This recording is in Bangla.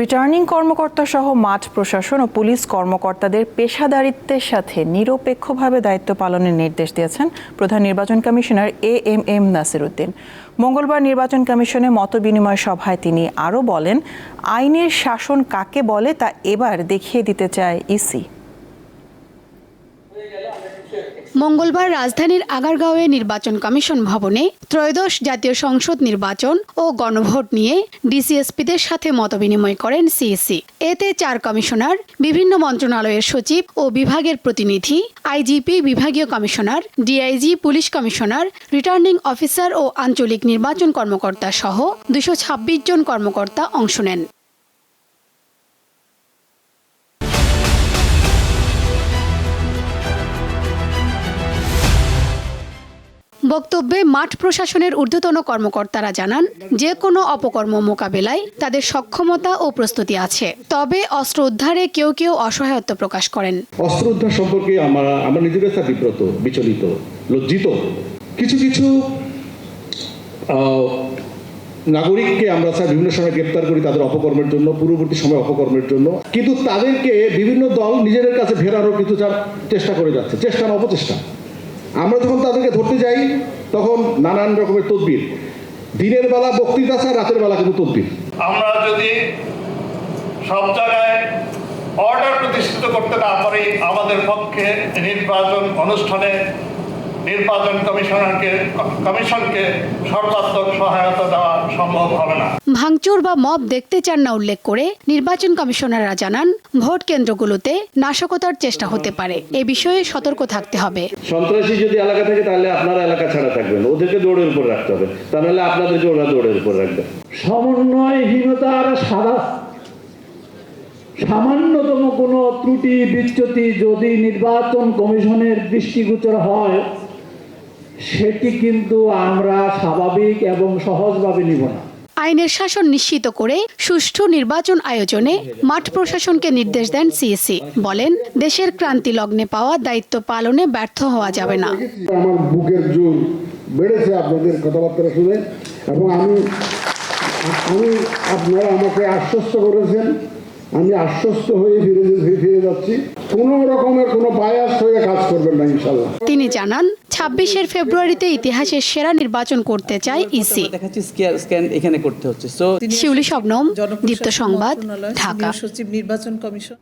রিটার্নিং কর্মকর্তা সহ মাঠ প্রশাসন ও পুলিশ কর্মকর্তাদের পেশাদারিত্বের সাথে নিরপেক্ষভাবে দায়িত্ব পালনের নির্দেশ দিয়েছেন প্রধান নির্বাচন কমিশনার এএমএম নাসির উদ্দিন। মঙ্গলবার নির্বাচন কমিশনে মতবিনিময় সভায় তিনি আরও বলেন, আইনের শাসন কাকে বলে তা এবার দেখিয়ে দিতে চায় ইসি। মঙ্গলবার রাজধানীর আগারগাঁওয়ে নির্বাচন কমিশন ভবনে ত্রয়োদশ জাতীয় সংসদ নির্বাচন ও গণভোট নিয়ে ডিসিএসপিদের সাথে মতবিনিময় করেন সিইসি। এতে 4 কমিশনার, বিভিন্ন মন্ত্রণালয়ের সচিব ও বিভাগের প্রতিনিধি, আইজিপি, বিভাগীয় commissioner, DIG, police commissioner, returning officer ও আঞ্চলিক নির্বাচন কর্মকর্তা সহ 226 জন কর্মকর্তা অংশ নেন। বক্তব্যে মাঠ প্রশাসনের ঊর্ধ্বতন কর্মকর্তারা জানান, যে কোনো অপকর্ম মোকাবেলায় তাদের সক্ষমতা ও প্রস্তুতি আছে। তবে অস্ত্র উদ্ধারে কেউ কেউ অসহায়ত্ব প্রকাশ করেন। অস্ত্র উদ্ধার সম্পর্কে আমরা নিজেদের কাছে বিব্রত, বিচলিত, লজ্জিত। কিছু কিছু নাগরিককে আমরা বিভিন্ন সময় গ্রেপ্তার করি তাদের অপকর্মের জন্য, পূর্ববর্তী সময় অপকর্মের জন্য, কিন্তু তাদেরকে বিভিন্ন দল নিজেদের কাছে ফেরানোর কিন্তু চেষ্টা করে যাচ্ছে, চেষ্টা না অপচেষ্টা। আমরা যখন তাদেরকে ধরতে যাই তখন নানান রকমের তদবির, দিনের বেলা বক্তৃতা ছাড়া রাতের বেলা কিন্তু তদবির। আমরা যদি সব জায়গায় অর্ডার প্রতিষ্ঠিত করতে না পারি, আমাদের পক্ষে নির্বাচন অনুষ্ঠানে নির্বাচন কমিশনকে সর্বাত্মক সহায়তা দেওয়া সম্ভব হবে না। ভাঙচুর বা মব দেখতে চান না উল্লেখ করে নির্বাচন কমিশনাররা জানান, ভোট কেন্দ্রগুলোতে নাশকতার চেষ্টা হতে পারে। এ বিষয়ে সতর্ক থাকতে হবে। সন্ত্রাসী যদি এলাকা থাকে তাহলে আপনারা এলাকা ছাড়া থাকবেন, ওদেরকে দৌড়ের উপর রাখতে হবে, তা নাহলে আপনাদেরকে ওরা দৌড়ের উপর রাখবে। সমন্বয়হীনতার সামান্যতম কোনো ত্রুটি বিচ্যুতি যদি নির্বাচন কমিশনের দৃষ্টিগোচর হয়, সেটি কিন্তু আমরা স্বাভাবিক এবং সহজভাবে নিব না। আইনের শাসন নিশ্চিত করে সুষ্ঠু নির্বাচন আয়োজনে মাঠ প্রশাসনকে নির্দেশ দেন সিইসি। বলেন, দেশের ক্রান্তি লগ্নে পাওয়া দায়িত্ব পালনে ব্যর্থ হওয়া যাবে না। আমার বুকের জোর বেড়েছে আপনাদের কথাবার্তা শুনে, এবং আমি আপনারা আমাকে আশ্বস্ত করেছেন, আমি আশ্বস্ত হয়ে ফিরে যাচ্ছি। কোনো রকমের কোনো বায়াস হয়ে কাজ করবেন না ইনশাআল্লাহ। তিনি জানান, 26 ফেব্রুয়ারিতে ইতিহাসের সেরা নির্বাচন করতে চায় ইসি। এখানে করতে হচ্ছে। শিউলি শবনম, দীপ্ত সংবাদ, ঢাকা। সচিব নির্বাচন কমিশন।